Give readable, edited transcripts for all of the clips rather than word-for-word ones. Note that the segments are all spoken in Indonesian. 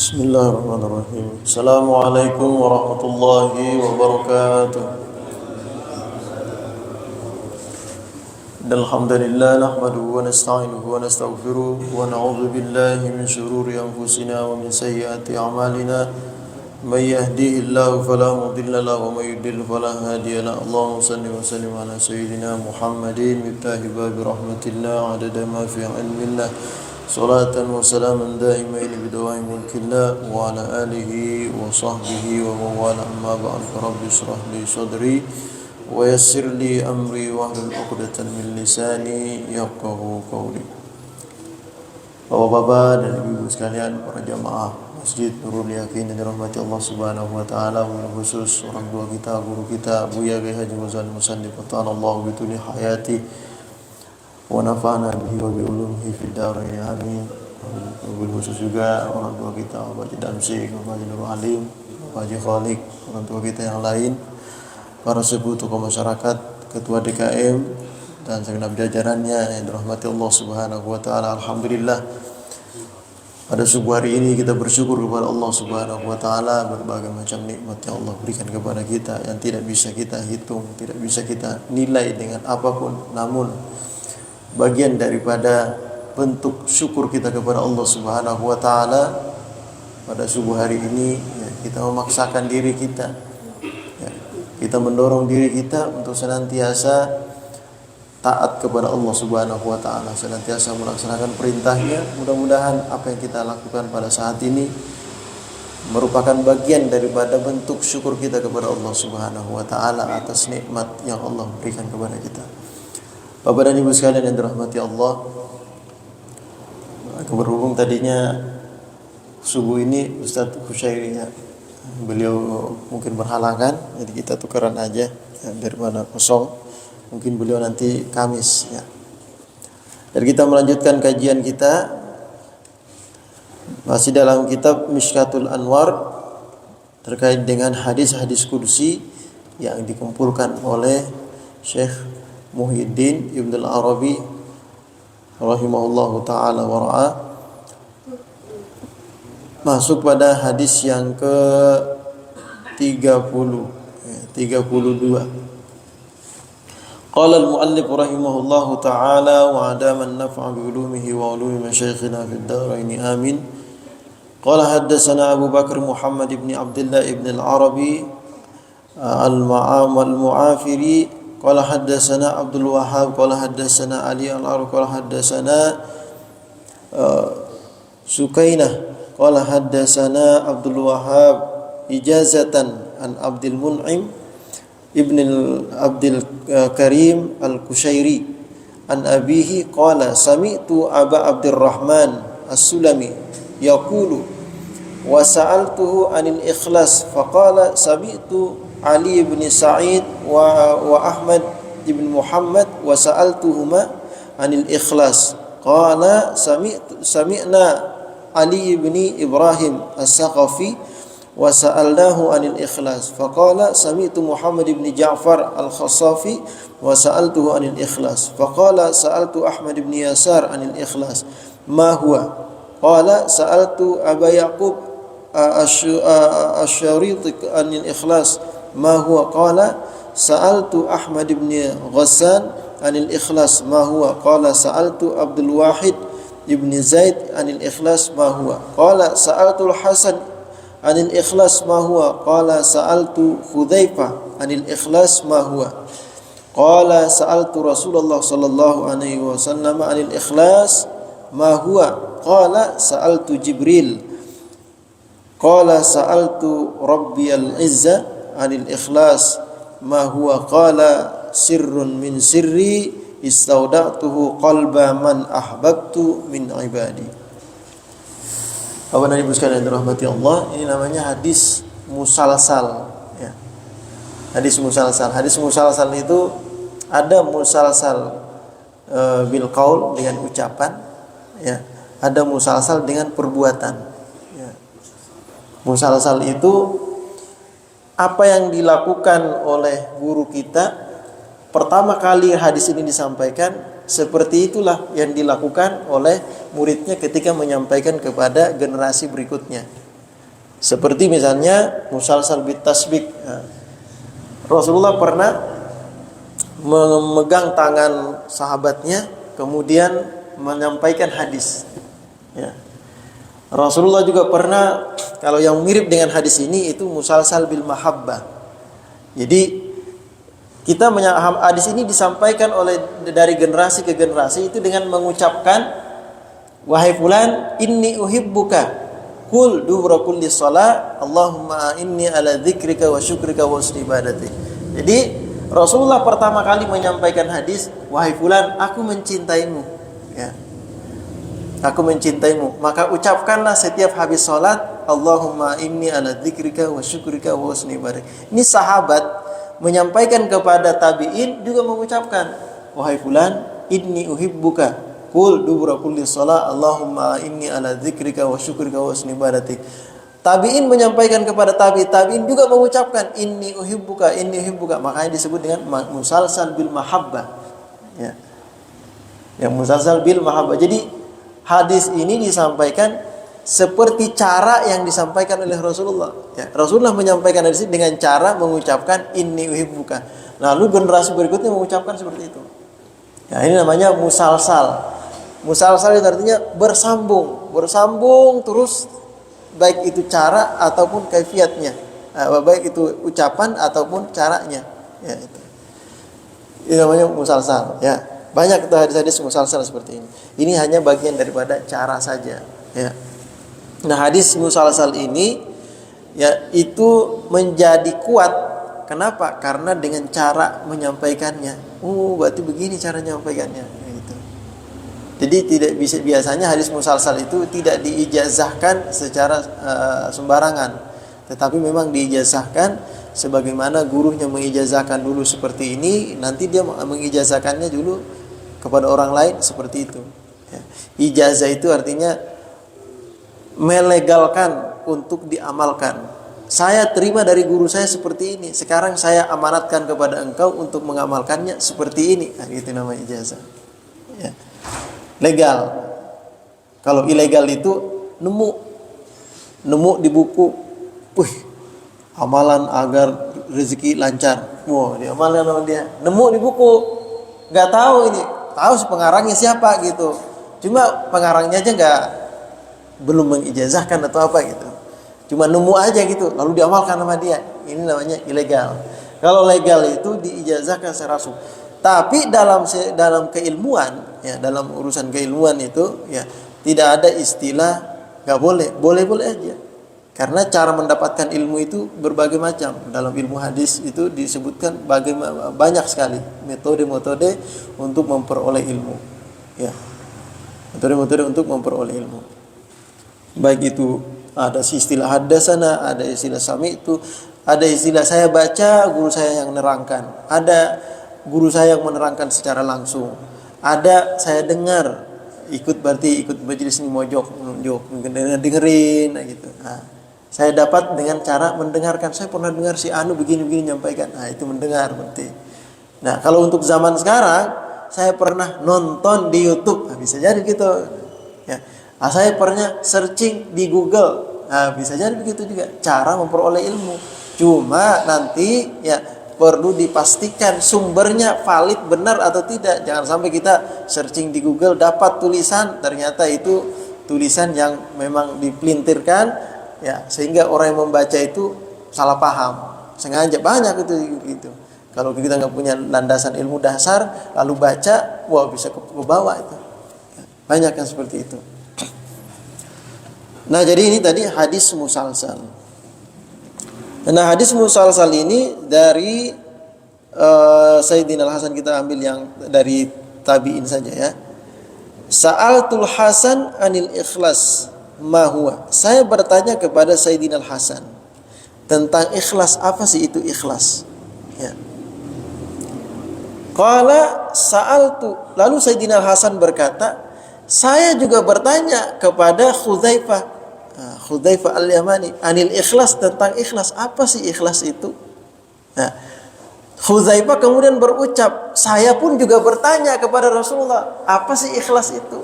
Bismillahirrahmanirrahim. Assalamualaikum warahmatullahi wabarakatuh. Alhamdulillah nahmaduhu wa nasta'inuhu wa nastaghfiruh wa na'udzu billahi min shururi anfusina wa min sayyiati a'malina. May yahdihillahu fala mudilla lahu wa may yudlil fala hadiya lahu. Allahumma shalli wa sallim ala sayyidina Muhammadin miftahi babi rahmatillah 'adada ma fi 'ilmillah. Salatan wa salaman daimain bidawai mulkillah wa ala alihi wa sahbihi wa mawala amma ba'd. Rabbi shrah li sadri wa yassir li amri wa hlul 'uqdatam min lisani yafqahu qawli. Bapak-bapak dan ibu-ibu sekalian, para jamaah Masjid Nurul Yakin yang dirahmati Allah Subhanahu wa taala, khusus orang tua kita, guru kita, Buya Haji Muzal Musannif ta'ala bituli hayati wa nafa'ana bihi wa bi ulumihi fid dharain amin. Wabil khusus juga orang tua kita Bapak Haji Damsik, Bapak Haji Nurul Alim, Bapak Haji Khalik, orang tua kita yang lain, para sepuh tokoh masyarakat, ketua DKM dan segenap jajarannya yang dirahmati Allah Subhanahu wa taala. Alhamdulillah, pada subuh hari ini kita bersyukur kepada Allah Subhanahu wa taala berbagai macam nikmat yang Allah berikan kepada kita yang tidak bisa kita hitung, tidak bisa kita nilai dengan apapun. Namun bagian daripada bentuk syukur kita kepada Allah Subhanahu wa taala pada subuh hari ini, kita memaksakan diri kita, kita mendorong diri kita untuk senantiasa taat kepada Allah Subhanahu wa taala, senantiasa melaksanakan perintahnya. Mudah-mudahan apa yang kita lakukan pada saat ini merupakan bagian daripada bentuk syukur kita kepada Allah Subhanahu wa taala atas nikmat yang Allah berikan kepada kita. Bapak dan Ibu sekalian yang dirahmati Allah, berhubung tadinya subuh ini Ustadz Khusyairi beliau mungkin berhalangan, jadi kita tukeran aja daripada kosong. Mungkin beliau nanti Kamis ya. Dan kita melanjutkan kajian kita masih dalam kitab Mishkatul Anwar terkait dengan hadis-hadis qudsi yang dikumpulkan oleh Syekh Muhyiddin Ibn al-Arabi rahimahullahu ta'ala wa ra'ah. Masuk pada hadis yang ke-30 32. Qala al-muallif rahimahullahu ta'ala wa adama an-naf'a bi ulumihi wa ulumi masyayikhina fid dharain amin. Qala haddatsana Abu Bakar Muhammad ibn Abdullah ibn al-Arabi al-Mu'afiri qala haddatsana Abdul Wahhab qala haddatsana Ali al-Arabi qala haddatsana Sukainah qala haddatsana Abdul Wahhab ijazatan an Abdul Mun'im ibn Abdul Karim al-Kushairi an abihi qala sami'tu Aba Abdurrahman as-Sulami yaqulu wa sa'altuhu anil ikhlas faqala sami'tu Ali ibn Sa'id wa Ahmad ibn Muhammad wa sa'altuhuma anil ikhlas qala sami'na Ali ibn Ibrahim as-Saqafi wa sa'alnahu anil ikhlas faqala sami'tu Muhammad ibn Ja'far al-Khassafi wa sa'altuhu anil ikhlas faqala sa'altu Ahmad ibn Yasar anil ikhlas ma huwa qala sa'altu Aba Yaqub asy-Syariti anil ikhlas ma huwa qala sa'altu Ahmad ibn Ghassan anil ikhlas ma huwa qala sa'altu Abdul Wahid ibn Zaid anil ikhlas ma huwa qala sa'altu Al-Hasan anil ikhlas ma huwa qala sa'altu Hudzaifah anil ikhlas ma huwa qala sa'altu Rasulullah sallallahu alaihi wasallam anil ikhlas ma huwa qala sa'altu Jibril qala sa'altu Rabbiyal Izza anil ikhlas ma huwa qala sirrun min sirri istauda'tuhu qalba man ahbabtu min ibadi. Bapak dan Ibu sekalian dirahmati Allah, ini namanya hadis musalsal ya. Hadis musalsal. Hadis musalsal itu ada musalsal bil qaul dengan ucapan ya, ada musalsal dengan perbuatan ya. Musalsal itu apa yang dilakukan oleh guru kita pertama kali hadis ini disampaikan, seperti itulah yang dilakukan oleh muridnya ketika menyampaikan kepada generasi berikutnya. Seperti misalnya musalsal bit tasbih. Rasulullah pernah memegang tangan sahabatnya kemudian menyampaikan hadis. Ya. Rasulullah juga pernah, kalau yang mirip dengan hadis ini itu musalsal bil mahabbah. Jadi hadis ini disampaikan dari generasi ke generasi itu dengan mengucapkan, wahai fulan, inni uhibbuka, kul dubra kulli shalah, Allahumma inni ala dzikrika wa syukrika wa husni ibadati. Jadi Rasulullah pertama kali menyampaikan hadis, wahai fulan, aku mencintaimu, ya. Aku mencintaimu, maka ucapkanlah setiap habis salat, Allahumma inni ala dzikrika wa syukrika wa husni ibadati. Ini sahabat menyampaikan kepada tabi'in juga mengucapkan, wahai fulan, inni uhibbuka, kul dubra kulli shalah, Allahumma inni ala dzikrika wa syukrika wa husni ibadati. Tabi'in menyampaikan kepada tabi'in juga mengucapkan inni uhibbuka, makanya disebut dengan musalsal bil mahabbah, ya. Yang musalsal bil mahabbah. Jadi hadis ini disampaikan seperti cara yang disampaikan oleh Rasulullah. Ya, Rasulullah menyampaikan hadis ini dengan cara mengucapkan inni uhibbuka. Lalu generasi berikutnya mengucapkan seperti itu. Ya, ini namanya musalsal. Musalsal itu artinya bersambung terus, baik itu cara ataupun kaifiatnya, baik itu ucapan ataupun caranya. Ya, itu. Ini namanya musalsal. Ya, banyak hadis-hadis musalsal seperti ini. Ini hanya bagian daripada cara saja. Ya. Nah, hadis musalsal ini ya itu menjadi kuat. Kenapa? Karena dengan cara menyampaikannya. Berarti begini cara menyampaikannya. Gitu. Jadi tidak bisa, biasanya hadis musalsal itu tidak diijazahkan secara sembarangan, tetapi memang diijazahkan sebagaimana gurunya mengijazahkan dulu seperti ini, nanti dia mengijazahkannya dulu kepada orang lain seperti itu. Ya. Ijazah itu artinya melegalkan untuk diamalkan. Saya terima dari guru saya seperti ini, sekarang saya amanatkan kepada engkau untuk mengamalkannya seperti ini. Nah, itu namanya ijazah. Ya. Legal. Kalau ilegal itu nemu di buku, amalan agar rezeki lancar. Diamalkan sama dia. Nemu di buku, nggak tahu ini, tahu pengarangnya siapa gitu. Cuma pengarangnya aja belum mengijazahkan atau apa gitu. Cuma nemu aja gitu, lalu diamalkan sama dia. Ini namanya ilegal. Kalau legal itu diijazahkan secara langsung. Tapi dalam keilmuan, ya, dalam urusan keilmuan itu, ya, tidak ada istilah nggak boleh, boleh aja. Karena cara mendapatkan ilmu itu berbagai macam. Dalam ilmu hadis itu disebutkan banyak sekali metode-metode untuk memperoleh ilmu. Ya, metode-metode untuk memperoleh ilmu. Baik itu ada istilah haddatsana, ada istilah sami'tu, ada istilah saya baca, guru saya yang menerangkan, ada guru saya yang menerangkan secara langsung, ada saya dengar, berarti ikut majelis ini mojok dengerin gitu. Nah, saya dapat dengan cara mendengarkan, saya pernah dengar si anu begini nyampaikan. Nah, itu mendengar berarti. Nah, kalau untuk zaman sekarang, saya pernah nonton di YouTube. Nah, bisa jadi gitu. Ya. Saya pernah searching di Google. Nah, bisa jadi begitu juga cara memperoleh ilmu. Cuma nanti ya perlu dipastikan sumbernya valid, benar atau tidak. Jangan sampai kita searching di Google dapat tulisan, ternyata itu tulisan yang memang dipelintirkan, ya, sehingga orang yang membaca itu salah paham. Sengaja banyak itu gitu. Kalau kita nggak punya landasan ilmu dasar lalu baca, bisa kebawa itu. Banyak yang seperti itu. Nah, jadi ini tadi hadis musalsal. Nah, hadis musalsal ini dari Sayyidina Al-Hasan, kita ambil yang dari tabi'in saja ya. Sa'altul Hasan anil ikhlas ma huwa. Saya bertanya kepada Sayyidina Al-Hasan tentang ikhlas, apa sih itu ikhlas? Ya. Qala sa'altu. Lalu Sayyidina Al-Hasan berkata, saya juga bertanya kepada Hudzaifah Al-Yamani anil ikhlas, tentang ikhlas, apa sih ikhlas itu? Nah, Hudzaifah kemudian berucap, saya pun juga bertanya kepada Rasulullah, apa sih ikhlas itu?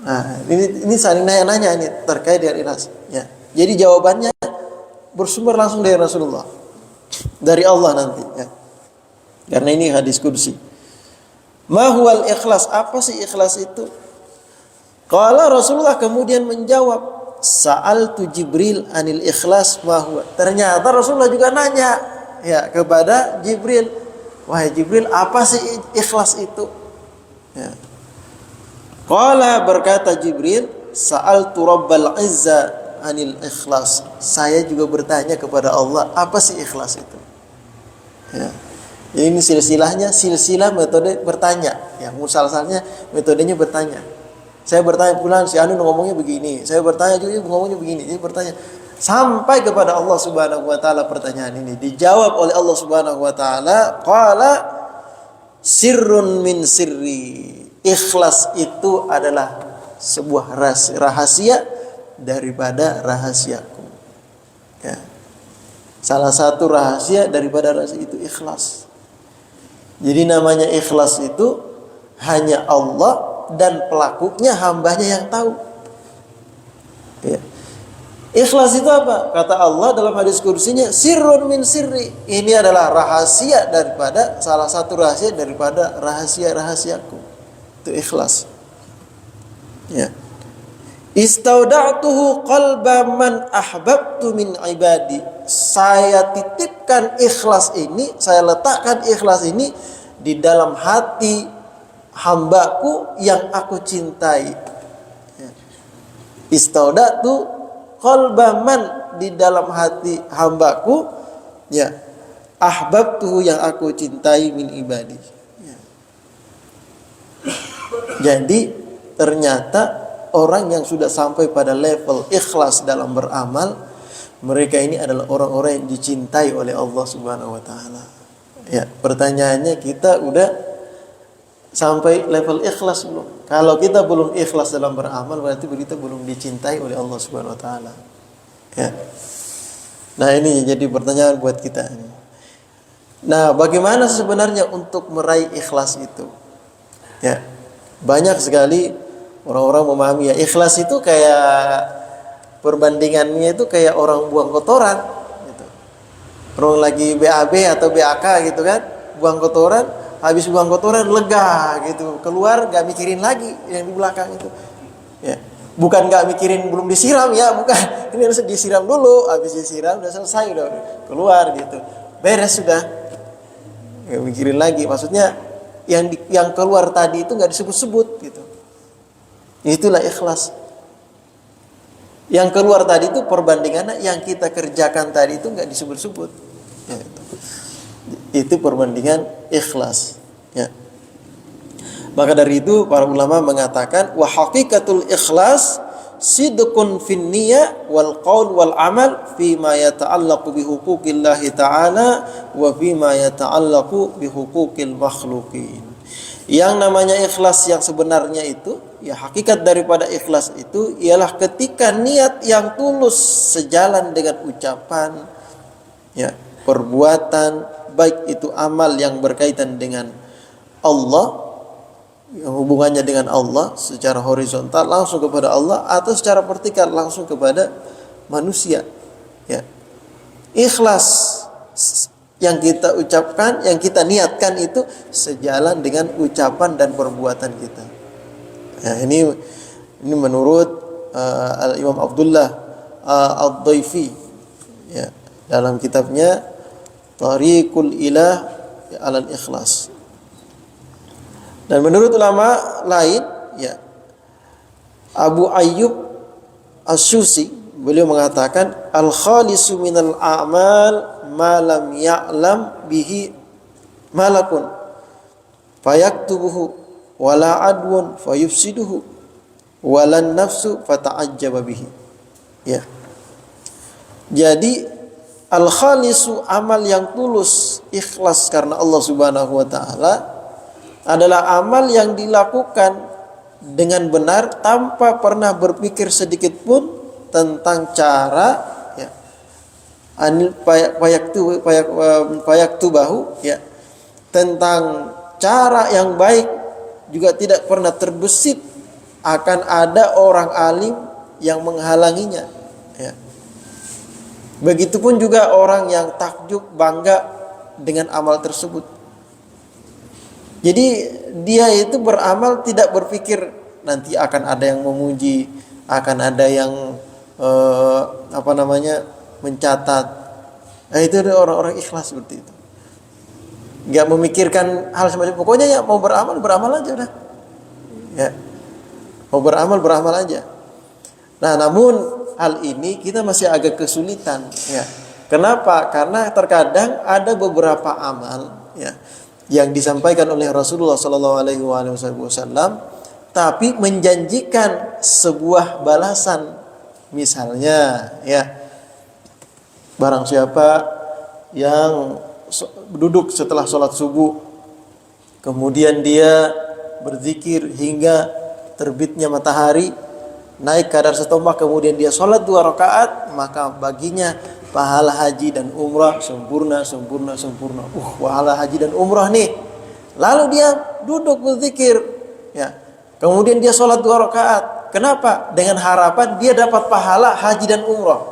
Nah, ini saling nanya-nanya ini terkait dengan ikhlas. Ya. Jadi jawabannya bersumber langsung dari Rasulullah, dari Allah nanti ya. Karena ini hadis qudsi. Ma huwal ikhlas? Apa sih ikhlas itu? Qala Rasulullah kemudian menjawab, Sa'altu Jibril anil ikhlas ma huwa. Ternyata Rasulullah juga nanya ya kepada Jibril, wahai Jibril, apa sih ikhlas itu? Ya. Qala berkata Jibril, Sa'altu Rabbal Izza anil ikhlas. Saya juga bertanya kepada Allah, apa sih ikhlas itu? Ya. Jadi ini silsilah metode bertanya. Ya, musalsalnya metodenya bertanya. Saya bertanya pulang, si Anu ngomongnya begini. Saya bertanya juga ngomongnya begini. Jadi bertanya sampai kepada Allah Subhanahu wa taala pertanyaan ini dijawab oleh Allah Subhanahu wa taala, qala sirrun min sirri. Ikhlas itu adalah sebuah rahasia daripada rahasiaku. Ya. Salah satu rahasia daripada rahasia itu ikhlas. Jadi namanya ikhlas itu hanya Allah dan pelakunya hambanya yang tahu. Ya. Ikhlas itu apa? Kata Allah dalam hadis kursinya, sirrun min sirri. Ini adalah rahasia daripada salah satu rahasia daripada rahasia-rahasiaku. Itu ikhlas. Ya. Istauda'tuhu qalba man ahbabtu min ibadi. Saya titipkan ikhlas ini, saya letakkan ikhlas ini di dalam hati hambaku yang aku cintai. Istauda'tu qalba man, di dalam hati hambaku ya, ahbabtuhu yang aku cintai min ibadi. Ya. Jadi ternyata orang yang sudah sampai pada level ikhlas dalam beramal, mereka ini adalah orang-orang yang dicintai oleh Allah Subhanahu wa taala. Ya, pertanyaannya kita udah sampai level ikhlas belum? Kalau kita belum ikhlas dalam beramal, berarti kita belum dicintai oleh Allah Subhanahu wa taala. Ya. Nah, ini jadi pertanyaan buat kita ini. Nah, bagaimana sebenarnya untuk meraih ikhlas itu? Ya. Banyak sekali orang-orang memahami ya ikhlas itu kayak perbandingannya itu kayak orang buang kotoran gitu. Orang lagi BAB atau BAK gitu kan, buang kotoran, habis buang kotoran lega gitu, keluar gak mikirin lagi yang di belakang itu. Ya. Bukan gak mikirin belum disiram ya, bukan. Ini harus disiram dulu, habis disiram udah selesai udah keluar gitu. Beres sudah. Gak mikirin lagi. Maksudnya yang keluar tadi itu gak disebut-sebut gitu. Itulah ikhlas. Yang keluar tadi itu perbandingannya yang kita kerjakan tadi itu nggak disebut-sebut. Ya, itu perbandingan ikhlas. Ya. Maka dari itu para ulama mengatakan wa haqiqatul ikhlas sidqun fin niyyah wal qaul wal amal fi ma yata'allaqu bi huquqillahi ta'ala wa fi ma yata'allaqu bi huquqil makhluqin. Yang namanya ikhlas yang sebenarnya itu, ya hakikat daripada ikhlas itu ialah ketika niat yang tulus sejalan dengan ucapan, ya, perbuatan, baik itu amal yang berkaitan dengan Allah, yang hubungannya dengan Allah secara horizontal langsung kepada Allah, atau secara vertikal langsung kepada manusia. Ya. Ikhlas yang kita ucapkan, yang kita niatkan itu sejalan dengan ucapan dan perbuatan kita. Ya, ini menurut Imam Abdullah Ad-Dhaifi, ya, dalam kitabnya Tariqul Ilah alal Ikhlas. Dan menurut ulama lain, ya, Abu Ayyub As-Susi, beliau mengatakan al-khalisu minal a'mal ma lam ya'lam bihi malakun fayaktubuhu wala adwun fayufsiduhu walan nafsu fata'ajjaba bihi. Ya. Jadi al-khalisu, amal yang tulus, ikhlas karena Allah Subhanahu wa taala, adalah amal yang dilakukan dengan benar tanpa pernah berpikir sedikit pun tentang cara, ya, anil payaktubahu, ya, tentang cara yang baik, juga tidak pernah terbesit akan ada orang alim yang menghalanginya, ya. Begitupun juga orang yang takjub bangga dengan amal tersebut. Jadi dia itu beramal tidak berpikir nanti akan ada yang memuji, akan ada yang mencatat. Nah, itu orang-orang ikhlas seperti itu. Nggak memikirkan hal semacam, pokoknya ya mau beramal aja udah. Ya. Mau beramal aja. Nah, namun hal ini kita masih agak kesulitan, ya. Kenapa? Karena terkadang ada beberapa amal, ya, yang disampaikan oleh Rasulullah SAW, tapi menjanjikan sebuah balasan. Misalnya, ya, barang siapa yang duduk setelah sholat subuh, kemudian dia berzikir hingga terbitnya matahari, naik kadar setombak, kemudian dia sholat 2 rakaat, maka baginya pahala haji dan umrah sempurna. Pahala haji dan umrah nih. Lalu dia duduk berzikir, ya. Kemudian dia sholat 2 rakaat. Kenapa? Dengan harapan dia dapat pahala haji dan umrah.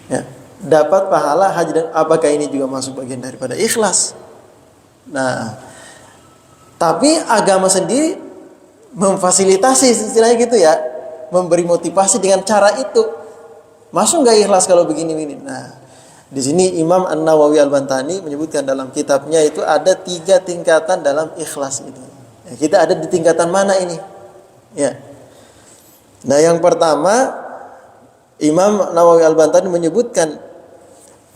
Ya, dapat pahala haji dan, apakah ini juga masuk bagian daripada ikhlas? Nah, tapi agama sendiri memfasilitasi istilahnya gitu ya, memberi motivasi dengan cara itu. Masuk nggak ikhlas kalau begini-begini? Nah, di sini Imam An-Nawawi Al-Bantani menyebutkan dalam kitabnya itu ada 3 tingkatan dalam ikhlas ini. Ya, kita ada di tingkatan mana ini? Ya. Nah, yang pertama Imam Nawawi Al-Bantani menyebutkan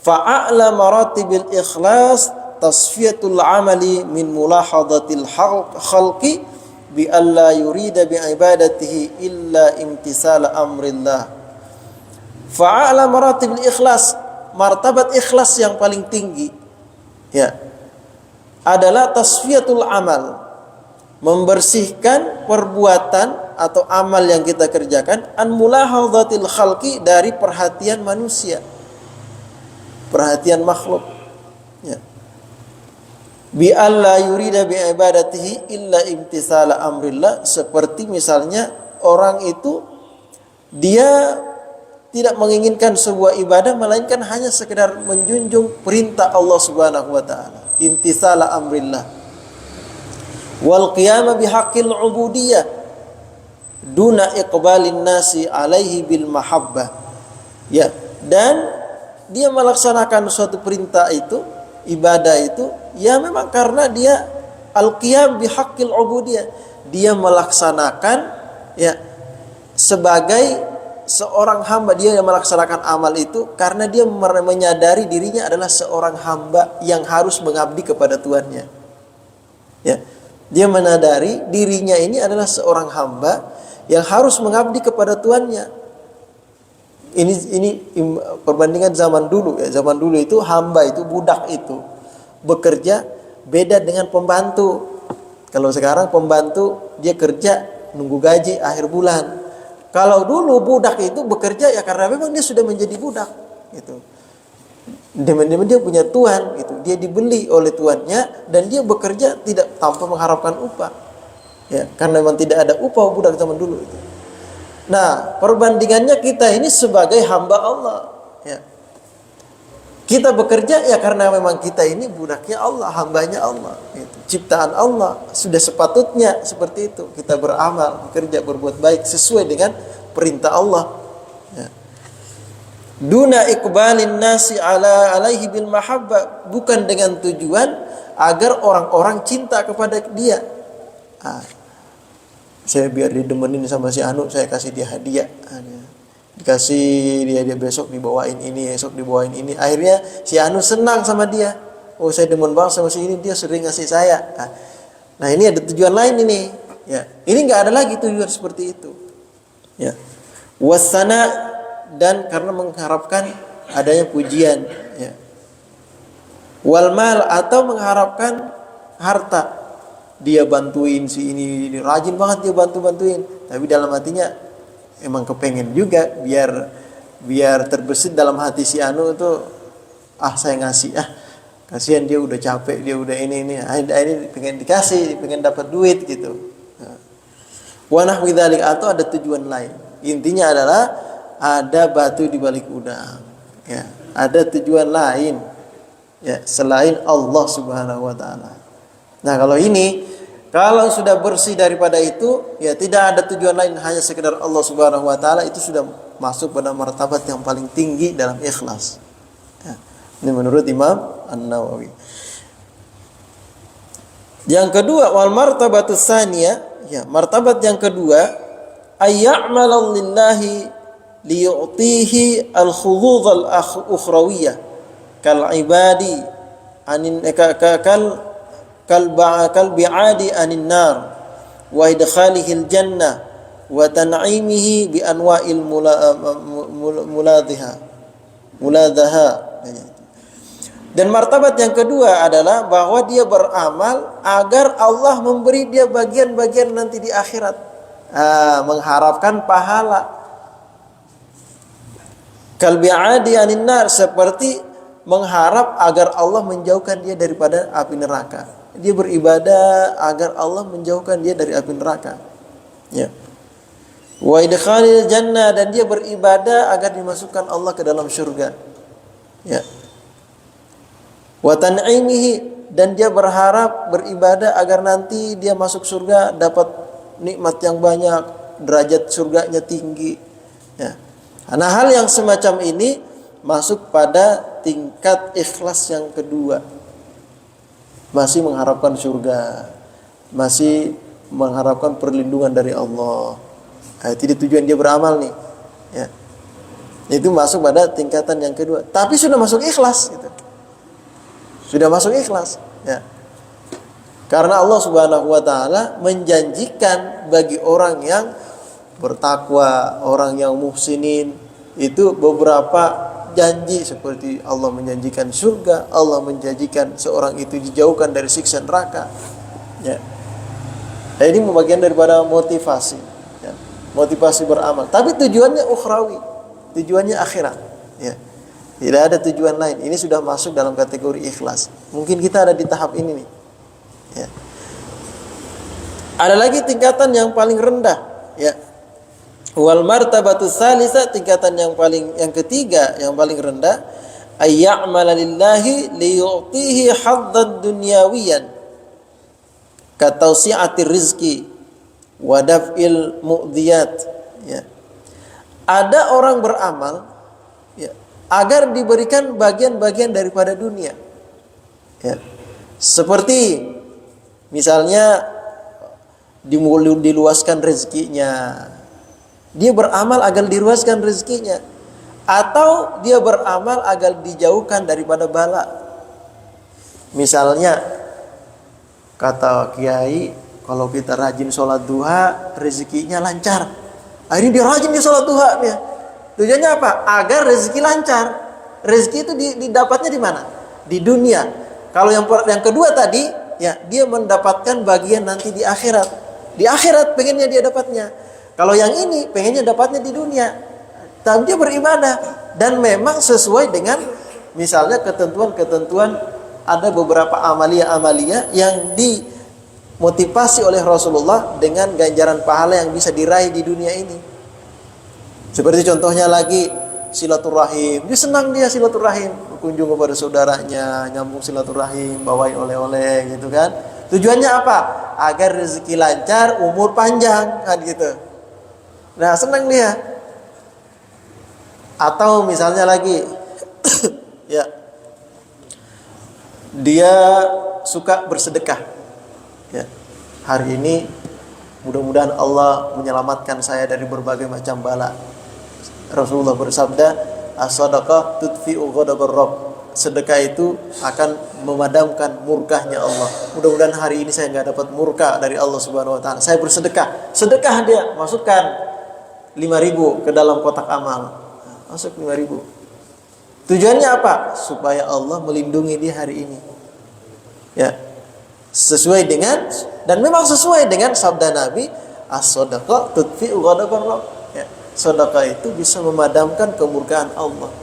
fa'a'la maratibil ikhlas tasfiyatul amali min mulahadatil khalqi bi alla yurida bi ibadatihi illa imtisala amrillah. Fa'ala maratibil ikhlas, martabat ikhlas yang paling tinggi, ya, adalah tasfiyatul amal, membersihkan perbuatan atau amal yang kita kerjakan an mulahadatil khalqi, dari perhatian manusia, perhatian makhluk, ya. Bi alla yurida bi ibadatihi illa imtisala amrillah, seperti misalnya orang itu dia tidak menginginkan sebuah ibadah melainkan hanya sekedar menjunjung perintah Allah Subhanahu wa taala, imtisala amrillah. Wal qiyama bihaqqil ubudiyah duna iqbalin nasi alaihi bil mahabbah. Ya, dan dia melaksanakan suatu perintah itu, ibadah itu, ya memang karena dia al-qiyam bihaqqil ubudiyah, dia melaksanakan, ya, sebagai seorang hamba, dia yang melaksanakan amal itu karena dia menyadari dirinya adalah seorang hamba yang harus mengabdi kepada Tuhannya. Ya, dia menyadari dirinya ini adalah seorang hamba yang harus mengabdi kepada Tuhannya. Ini perbandingan zaman dulu, ya. Zaman dulu itu hamba itu, budak itu bekerja beda dengan pembantu. Kalau sekarang pembantu dia kerja nunggu gaji akhir bulan. Kalau dulu budak itu bekerja ya karena memang dia sudah menjadi budak, gitu. Dia punya tuan, gitu. Dia dibeli oleh tuannya dan dia bekerja tidak tanpa mengharapkan upah. Ya, karena memang tidak ada upah budak zaman dulu itu. Nah, perbandingannya kita ini sebagai hamba Allah, ya. Kita bekerja ya karena memang kita ini budaknya Allah, hambanya Allah, gitu. Ciptaan Allah, sudah sepatutnya seperti itu. Kita beramal, bekerja, berbuat baik sesuai dengan perintah Allah, ya. Duna iqbalin nasi alaihi bil mahabbah, bukan dengan tujuan agar orang-orang cinta kepada dia. Saya biar didemenin sama si Anu, saya kasih dia hadiah. Dikasih dia besok dibawain ini, esok dibawain ini. Akhirnya si Anu senang sama dia. Oh, saya demen banget sama si ini, dia sering ngasih saya. Nah, ini ada tujuan lain ini. Ya, ini nggak ada lagi tujuan seperti itu. Ya, wasana, dan karena mengharapkan adanya pujian. Ya. Wal mal, atau mengharapkan harta. Dia bantuin si ini rajin banget, dia bantuin, tapi dalam hatinya emang kepengen juga biar terbesit dalam hati si Anu itu, saya ngasih, kasihan dia udah capek, dia udah ini pengen dikasih, pengen dapat duit gitu. Wa nahwi dzalik, atau ada tujuan lain. Intinya adalah ada batu di balik udang. Ya, ada tujuan lain ya selain Allah Subhanahu wa taala. Nah, kalau sudah bersih daripada itu, ya tidak ada tujuan lain hanya sekedar Allah Subhanahu wa taala, itu sudah masuk pada martabat yang paling tinggi dalam ikhlas. Ya. Ini menurut Imam An-Nawawi. Yang kedua, wal martabatus tsaniyah, ya, martabat yang kedua, ayya'mal lillahi liyu'tihi al-khudud al-ukhrawiyah kal ibadi anin kal bi'adi anin nar wa idkhalihi al-jannah wa tan'imihi bi anwa'il muladhaha. Dan martabat yang kedua adalah bahwa dia beramal agar Allah memberi dia bagian-bagian nanti di akhirat. Mengharapkan pahala. Kalbi'adi anin nar, seperti mengharap agar Allah menjauhkan dia daripada api neraka. Dia beribadah agar Allah menjauhkan dia dari api neraka. Ya. Wa idkhalil jannah, dan dia beribadah agar dimasukkan Allah ke dalam surga. Ya. Wa tan'imihi, dan dia berharap beribadah agar nanti dia masuk surga dapat nikmat yang banyak, derajat surganya tinggi. Ya. Nah, hal yang semacam ini masuk pada tingkat ikhlas yang kedua. Masih mengharapkan surga, masih mengharapkan perlindungan dari Allah. Itu tujuan dia beramal nih. Ya. Itu masuk pada tingkatan yang kedua. Tapi sudah masuk ikhlas gitu. Sudah masuk ikhlas, ya. Karena Allah Subhanahu wa taala menjanjikan bagi orang yang bertakwa, orang yang muhsinin, itu beberapa janji, seperti Allah menjanjikan surga, Allah menjanjikan seorang itu dijauhkan dari siksa neraka. Ya. Nah, ini bagian daripada motivasi, ya. Motivasi beramal. Tapi tujuannya ukhrawi, tujuannya akhirat, ya. Tidak ada tujuan lain. Ini sudah masuk dalam kategori ikhlas. Mungkin kita ada di tahap ini nih. Ya. Ada lagi tingkatan yang paling rendah. Ya. Wal martabatu tsalitsah, tingkatan yang ketiga, yang paling rendah, ayya'mala lillahi liyu'tihi haddan dunyawiyan katausi'atir rizqi wa daf'il mu'diyat. Ya. Ada orang beramal, ya, agar diberikan bagian-bagian daripada dunia. Ya. Seperti misalnya diluaskan rezekinya. Dia beramal agar diluaskan rezekinya. Atau dia beramal agar dijauhkan daripada bala. Misalnya kata kiai, kalau kita rajin sholat duha, rezekinya lancar. Akhirnya dia rajin di sholat duha dia. Tujuannya apa? Agar rezeki lancar. Rezeki itu didapatnya di mana? Di dunia. Kalau yang kedua tadi, ya, dia mendapatkan bagian nanti di akhirat. Di akhirat pengennya dia dapatnya. Kalau yang ini pengennya dapatnya di dunia. Dan dia beribadah, dan memang sesuai dengan misalnya ketentuan-ketentuan, ada beberapa amalia-amalia yang dimotivasi oleh Rasulullah dengan ganjaran pahala yang bisa diraih di dunia ini. Seperti contohnya lagi silaturahim. Dia senang dia silaturahim, berkunjung kepada saudaranya, nyambung silaturahim, bawain oleh-oleh gitu kan. Tujuannya apa? Agar rezeki lancar, umur panjang kan gitu. Nah, senang dia. Atau misalnya lagi ya, dia suka bersedekah. Ya. Hari ini mudah-mudahan Allah menyelamatkan saya dari berbagai macam bala. Rasulullah bersabda, as-sadaqah tudfi'u ghadabar rabb. Sedekah itu akan memadamkan murkahnya Allah. Mudah-mudahan hari ini saya enggak dapat murka dari Allah Subhanahu wa taala. Saya bersedekah. Sedekah dia, masukkan 5.000 ke dalam kotak amal. Masuk 5.000. Tujuannya apa? Supaya Allah melindungi dia hari ini. Ya. Sesuai dengan, dan memang sesuai dengan sabda Nabi, as-sadaqah tudfi'u ghadabar rabb. Ya. Sedekah itu bisa memadamkan kemurkaan Allah.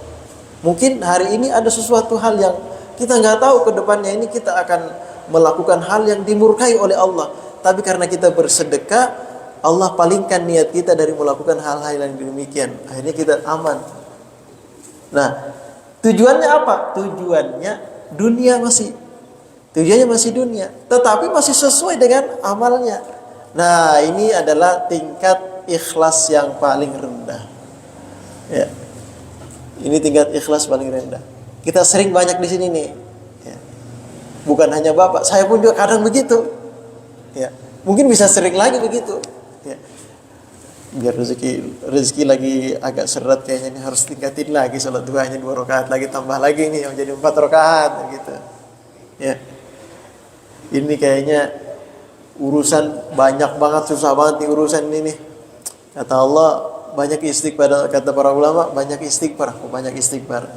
Mungkin hari ini ada sesuatu hal yang kita nggak tahu, ke depannya ini kita akan melakukan hal yang dimurkai oleh Allah. Tapi karena kita bersedekah, Allah palingkan niat kita dari melakukan hal-hal yang demikian. Akhirnya kita aman. Nah, tujuannya apa? Tujuannya dunia masih. Tujuannya masih dunia, tetapi masih sesuai dengan amalnya. Nah, ini adalah tingkat ikhlas yang paling rendah. Ya. Ini tingkat ikhlas paling rendah. Kita sering banyak di sini nih. Ya. Bukan hanya Bapak, saya pun juga kadang begitu. Ya. Mungkin bisa sering lagi begitu. Ya. Biar rezeki lagi agak seret kayaknya, ini harus tingkatin lagi salat duhanya 2 rakaat lagi, tambah lagi nih yang jadi 4 rakaat gitu. Ya. Ini kayaknya urusan banyak banget, susah banget nih urusan ini nih. Kata Allah, banyak istighfar, kata para ulama, banyak istighfar, banyak istighfar.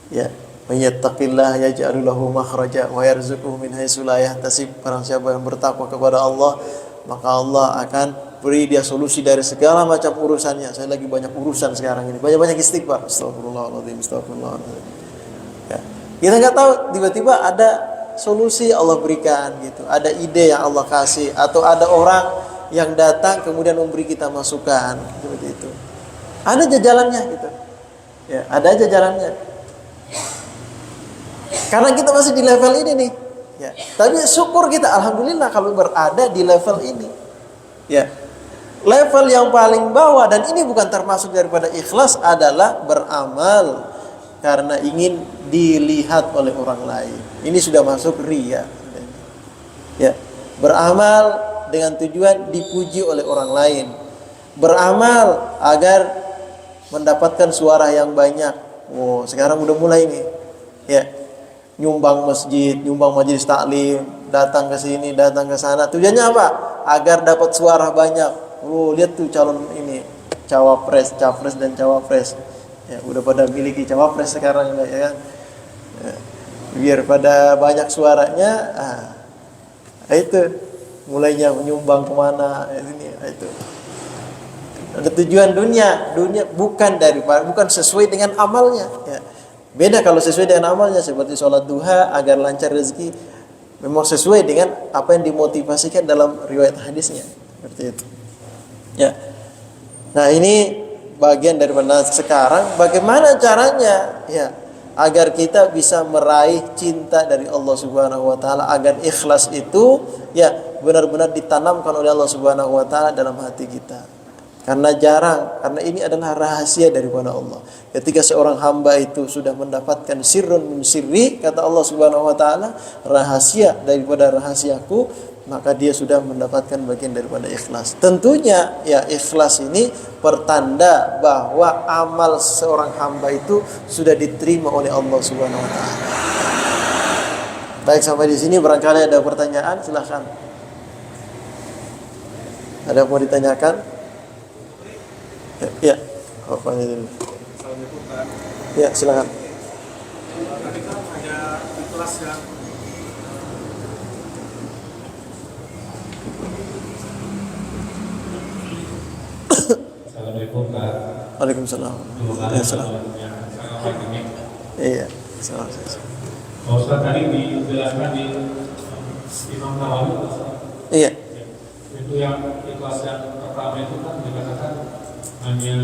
Ya, may yattaqillah yaj'al lahu makhraja wa yarzuquhu min haitsu la yahtasib. Barang siapa yang bertakwa kepada Allah, maka Allah akan beri dia solusi dari segala macam urusannya. Saya lagi banyak urusan sekarang ini. Banyak-banyak istighfar. Astagfirullahaladzim, astagfirullahaladzim. Ya. Kita nggak tahu, tiba-tiba ada solusi Allah berikan gitu. Ada ide yang Allah kasih, atau ada orang yang datang kemudian memberi kita masukan seperti itu. Ada jajalannya gitu. Ya, ada jajalannya. Karena kita masih di level ini nih. Ya, tapi syukur kita, alhamdulillah kalau berada di level ini. Ya. Level yang paling bawah, dan ini bukan termasuk daripada ikhlas, adalah beramal karena ingin dilihat oleh orang lain. Ini sudah masuk riya. Ya, beramal dengan tujuan dipuji oleh orang lain. Beramal agar mendapatkan suara yang banyak. Oh, sekarang udah mulai nih. Ya. Nyumbang masjid, nyumbang majelis taklim, datang ke sini, datang ke sana. Tujuannya apa? Agar dapat suara banyak. Oh, lihat tuh calon ini, cawapres, capres dan cawapres. Ya, udah pada miliki cawapres sekarang ya kan. Ya, biar pada banyak suaranya, itu mulainya menyumbang kemana ini itu. Ada tujuan dunia bukan sesuai dengan amalnya. Ya. Beda kalau sesuai dengan amalnya, seperti sholat duha agar lancar rezeki, memang sesuai dengan apa yang dimotivasikan dalam riwayat hadisnya, seperti itu. Ya. Nah, ini bagian daripada sekarang bagaimana caranya ya agar kita bisa meraih cinta dari Allah Subhanahu wa taala, agar ikhlas itu ya benar-benar ditanamkan oleh Allah Subhanahu wa taala dalam hati kita. Karena karena ini adalah rahasia daripada Allah. Ketika seorang hamba itu sudah mendapatkan sirrun min sirri, kata Allah Subhanahu wa taala, rahasia daripada rahasiaku, maka dia sudah mendapatkan bagian daripada ikhlas. Tentunya ya ikhlas ini pertanda bahwa amal seorang hamba itu sudah diterima oleh Allah Subhanahu wa taala. Baik, sampai di sini barangkali ada pertanyaan, silakan. Ada yang mau ditanyakan? Ya, apa ini? Ya, silakan. Tadi kan ada ikhlas yang Assalamualaikum Pak. Waalaikumsalam. Iya, salam. Ustaz tadi dijelaskan di Imam Nawawi. Iya. Itu yang ikhlas yang pertama itu kan dikatakan hanya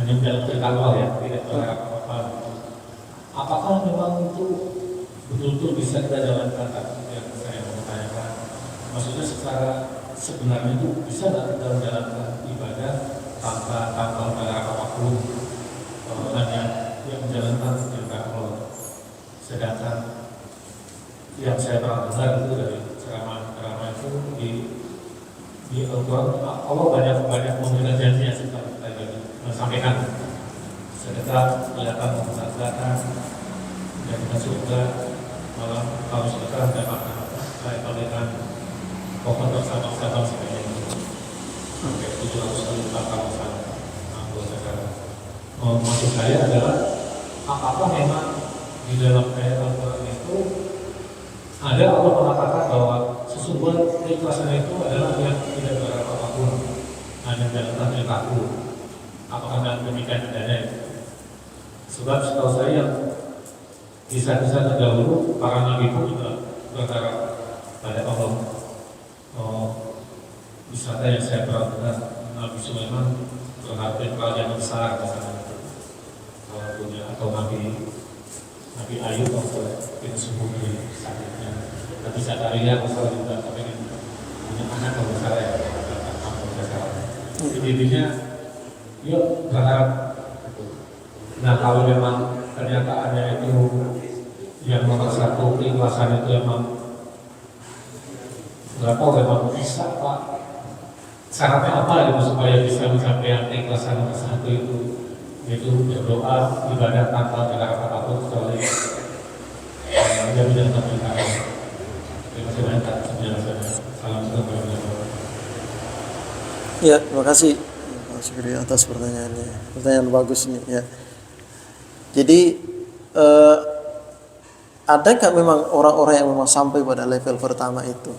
menjalankan awal ya, tidak apa-apa. Apakah memang itu betul-betul bisa kita jalankan? Yang saya mau tanyakan, maksudnya sebenarnya itu bisa nggak kita menjalankan ibadah tanpa mereka apapun, hanya yang menjalankan perintah Allah. Sedangkan yang saya pernah dengar itu dari ceramah itu di Al-Quran, Allah banyak memberikan janjinya seperti tadi menyampaikan sedekah, kelihatan mengusahakan dan surga, malam kalau sedekah mendapatkan kebaikan pokok bersama-sama sebagainya. Oke, 700 kali lipat kalau saya ambil sekarang. Maksud saya adalah apakah memang di dalam ayat Al-Quran itu ada Allah mengatakan bahwa sesungguhnya keikhlasan itu adalah yang tidak berharap apapun, hanya menjalankan perintahku. Apakah demikian adanya? Sebab setahu saya yang kisah-kisah terdahulu para nabi pun juga berharap pada Allah. wisata yang saya pernah dengar Nabi Sulaiman berharap kerajaan besar di sana punya, atau Nabi Ayub masalah itu sembuh dari sakitnya. Tapi Zakaria masalah juga pengen punya anak kalau salah ya, kalau salah. Jadi intinya yuk berharap. Nah kalau memang ternyata ada itu yang nomor satu keikhlasan itu emang nggak tahu memang bisa Pak, syaratnya apa gitu supaya bisa mencapai keikhlasan nomor satu itu berdoa ibadah tanpa cara apapun kecuali jaminan keberkahan. Terima kasih banyak penjelasannya. Salam sejahtera. Ya, terima kasih Pak Syukri atas pertanyaannya. Pertanyaan bagus ini ya. Jadi ada nggak memang orang-orang yang memang sampai pada level pertama itu?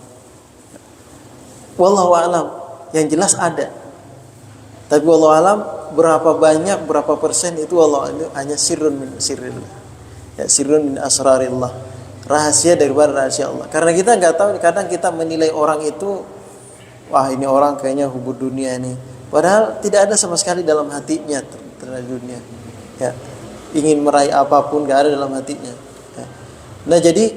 Wallahu a'lam. Yang jelas ada. Tapi wallahu a'lam berapa banyak, berapa persen itu wallahu a'lam hanya sirrun min sirrillah. Ya, sirrun min asrarillah. Rahasia daripada rahasia Allah. Karena kita nggak tahu, kadang kita menilai orang itu, wah ini orang kayaknya hubud dunia nih. Padahal tidak ada sama sekali dalam hatinya terhadap dunia. Ya. Ingin meraih apapun gak ada dalam hatinya ya. Nah jadi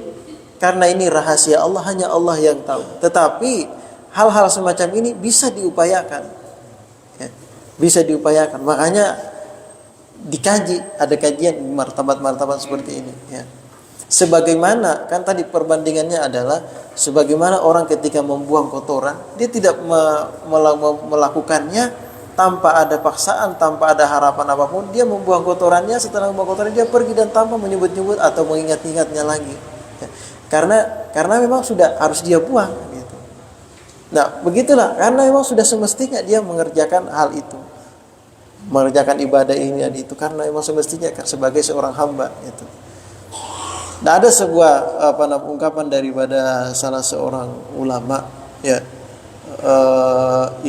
karena ini rahasia Allah, hanya Allah yang tahu. Tetapi hal-hal semacam ini bisa diupayakan ya. Bisa diupayakan. Makanya dikaji, ada kajian martabat-martabat seperti ini ya. Sebagaimana kan tadi perbandingannya adalah sebagaimana orang ketika membuang kotoran, dia tidak melakukannya tanpa ada paksaan, tanpa ada harapan apapun. Dia membuang kotorannya, setelah membuang kotorannya dia pergi dan tanpa menyebut-nyebut atau mengingat-ingatnya lagi ya. Karena memang sudah harus dia buang gitu. Nah begitulah, karena memang sudah semestinya dia mengerjakan hal itu, mengerjakan ibadah ini dan itu, karena memang semestinya sebagai seorang hamba itu. Nah ada sebuah ungkapan daripada salah seorang ulama ya,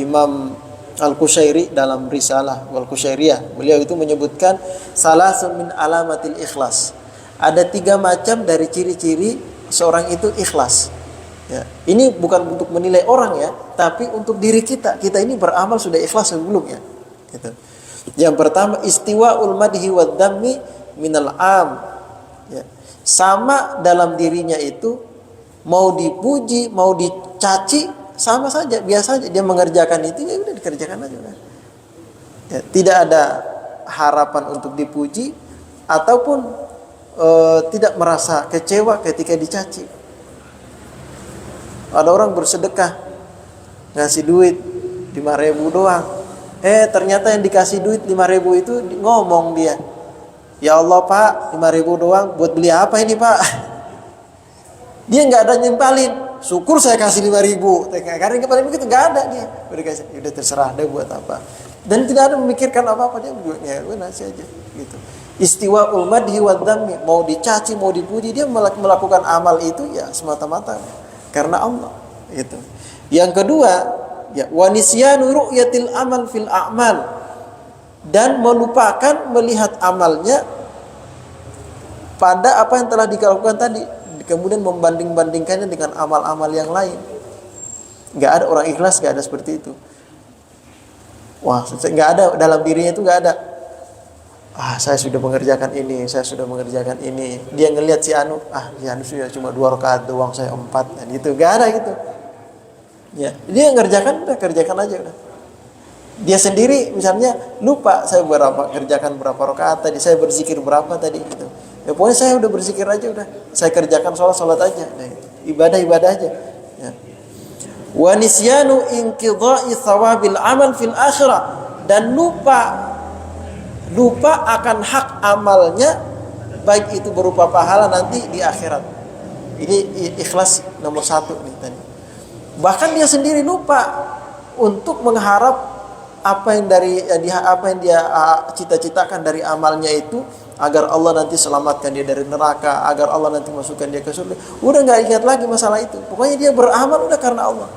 Imam Al-Qushairi dalam risalah Al-Qushairiyah, beliau itu menyebutkan salasun min alamatil ikhlas. Ada 3 macam dari ciri-ciri seorang itu ikhlas ya. Ini bukan untuk menilai orang ya, tapi untuk diri kita. Kita ini beramal sudah ikhlas sebelumnya gitu. Yang pertama istiwa'ul madhi wad dhammi minal am ya. Sama dalam dirinya itu, mau dipuji, mau dicaci sama saja, biasa saja dia mengerjakan itu, ya udah dikerjakan aja udah. Ya, tidak ada harapan untuk dipuji ataupun tidak merasa kecewa ketika dicaci. Ada orang bersedekah ngasih duit 5.000 doang, ternyata yang dikasih duit 5.000 itu ngomong dia, ya Allah Pak, 5.000 doang buat beli apa ini Pak? Dia nggak ada nyempalin, syukur saya kasih 5.000. Karena kemarin begitu nggak ada dia. Udah terserah deh buat apa. Dan tidak ada memikirkan apa-apa, dia ya nasi aja gitu. Istiwa'ul madhi wad dhammi, mau dicaci, mau dipuji, dia melakukan amal itu ya semata-mata karena Allah gitu. Yang kedua, ya wa nisyanu ru'yatil amal fil a'mal, dan melupakan melihat amalnya pada apa yang telah dilakukan tadi, kemudian membanding-bandingkannya dengan amal-amal yang lain. Gak ada orang ikhlas, gak ada seperti itu. Wah, gak ada dalam dirinya itu, gak ada. Saya sudah mengerjakan ini, saya sudah mengerjakan ini. Dia ngelihat si Anu, si Anu sudah cuma 2 rakaat doang, saya 4, dan gitu. Gak ada gitu. Ya, dia ngerjakan, udah kerjakan aja udah. Dia sendiri misalnya lupa, saya kerjakan berapa rakaat tadi, saya berzikir berapa tadi gitu. Ya pokoknya saya udah berzikir aja udah. Saya kerjakan sholat aja. Nah, ibadah aja. Ya. Wa nisyanu inqidha'i thawabil amal fil akhirah, dan lupa akan hak amalnya, baik itu berupa pahala nanti di akhirat. Ini ikhlas nomor 1 nih tadi. Bahkan dia sendiri lupa untuk mengharap apa yang dia cita-citakan dari amalnya itu, agar Allah nanti selamatkan dia dari neraka, agar Allah nanti masukkan dia ke surga. Udah nggak ingat lagi masalah itu. Pokoknya dia beramal udah karena Allah.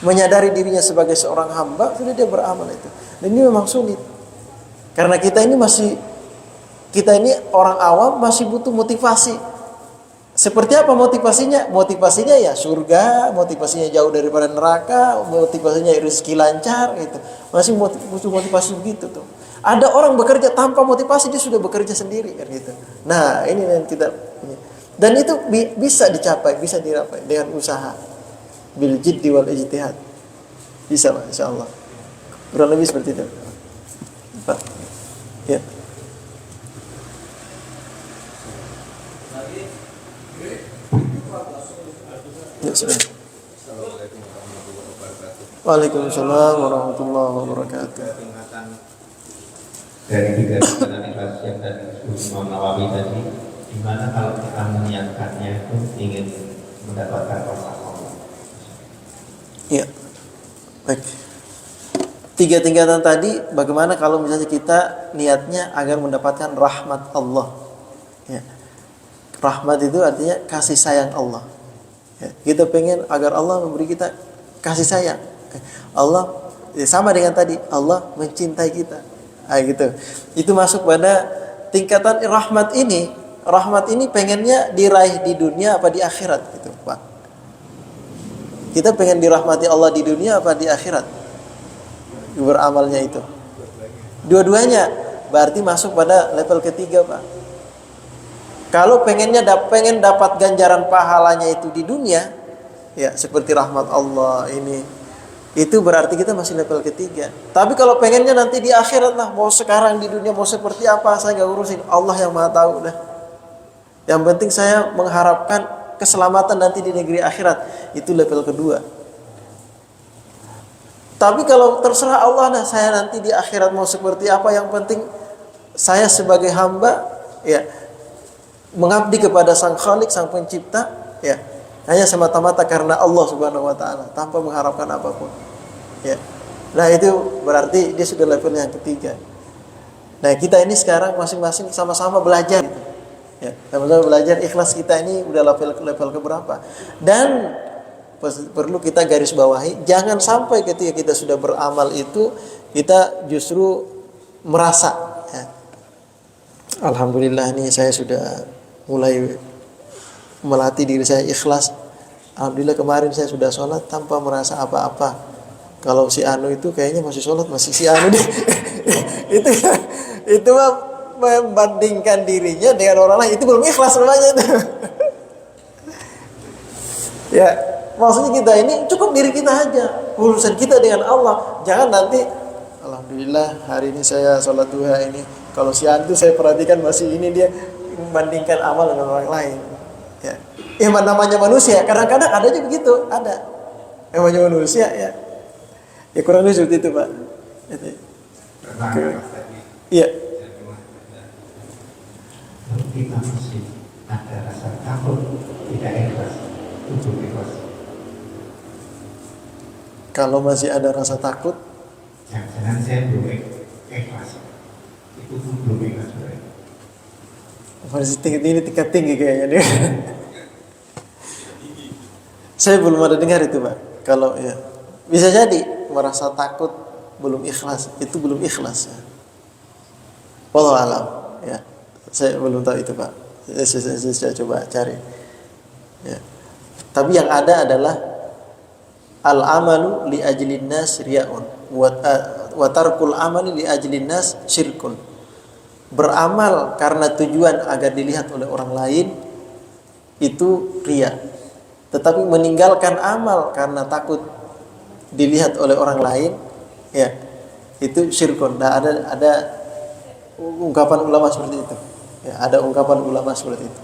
Menyadari dirinya sebagai seorang hamba, sudah dia beramal itu. Dan ini memang sulit. Karena kita ini orang awam masih butuh motivasi. Seperti apa motivasinya? Motivasinya ya surga, motivasinya jauh daripada neraka, motivasinya rezeki lancar gitu. Masih butuh motivasi begitu tuh. Ada orang bekerja tanpa motivasi, dia sudah bekerja sendiri kan gitu. Nah, ini yang kita punya. Dan itu bisa dicapai, bisa dirapai dengan usaha. Bil jiddi wal ijtihad. Bisa Pak, insyaallah. Kurang lebih seperti itu. Pak. Ya. Ya, sudah. Waalaikumsalam warahmatullahi wabarakatuh. Dari tiga tingkatan ikhlas yang tadi Imam Nawawi tadi, gimana kalau kita meniatkannya itu ingin mendapatkan rahmat Allah? Ya, baik. Tiga tingkatan tadi, bagaimana kalau misalnya kita niatnya agar mendapatkan rahmat Allah? Ya. Rahmat itu artinya kasih sayang Allah. Ya. Kita pengen agar Allah memberi kita kasih sayang. Allah ya sama dengan tadi, Allah mencintai kita. Gitu. Itu masuk pada tingkatan rahmat ini. Rahmat ini pengennya diraih di dunia apa di akhirat gitu, Pak. Kita pengen dirahmati Allah di dunia apa di akhirat? Beramalnya itu. Dua-duanya berarti masuk pada level ketiga, Pak. Kalau pengen dapat ganjaran pahalanya itu di dunia, ya seperti rahmat Allah ini, itu berarti kita masih level ketiga. Tapi kalau pengennya nanti di akhirat lah, mau sekarang di dunia mau seperti apa saya gak urusin, Allah yang maha tahu dah. Yang penting saya mengharapkan keselamatan nanti di negeri akhirat, itu level kedua. Tapi kalau terserah Allah, nah saya nanti di akhirat mau seperti apa, yang penting saya sebagai hamba ya mengabdi kepada Sang Khalik, Sang Pencipta, ya hanya semata-mata karena Allah Subhanahu wa taala, tanpa mengharapkan apapun. Ya. Nah, itu berarti dia sudah level yang ketiga. Nah, kita ini sekarang masing-masing sama-sama belajar. Ya, sama-sama belajar ikhlas kita ini udah level ke berapa. Dan perlu kita garis bawahi, jangan sampai ketika kita sudah beramal itu kita justru merasa ya, alhamdulillah nih saya sudah mulai melatih diri saya ikhlas. Alhamdulillah kemarin saya sudah sholat tanpa merasa apa-apa. Kalau si Anu itu kayaknya masih sholat, masih si Anu deh. itu mah membandingkan dirinya dengan orang lain, itu belum ikhlas namanya itu. Ya, maksudnya kita ini cukup diri kita aja, urusan kita dengan Allah. Jangan nanti alhamdulillah hari ini saya sholat duha ini, kalau si Anu itu saya perhatikan masih ini, dia membandingkan amal dengan orang lain. Ya, namanya manusia, kadang-kadang ada aja begitu, ada. Namanya manusia ya. Ya kurang lebih seperti itu, Pak. Itu. Iya. Kalau kita masih ada rasa takut, tidak ikhlas, itu ikhlas. Kalau masih ada rasa takut, Jangan saya belum ikhlas, itu pun belum ikhlas. masih ini tingkat tinggi kayaknya nih. Saya belum ada dengar itu, Pak. Kalau ya bisa jadi merasa takut belum ikhlas, itu belum ikhlas ya. Wallahu alam ya. Saya belum tahu itu, Pak. Saya coba cari. Ya. Tapi yang ada adalah al-amalu li ajlin nas riya'un wa tarkul amali li ajlin nas syirkun. Beramal karena tujuan agar dilihat oleh orang lain itu riya. Tetapi meninggalkan amal karena takut dilihat oleh orang lain, ya itu syirkun. Nah, ada ungkapan ulama seperti itu. Ya, ada ungkapan ulama seperti itu.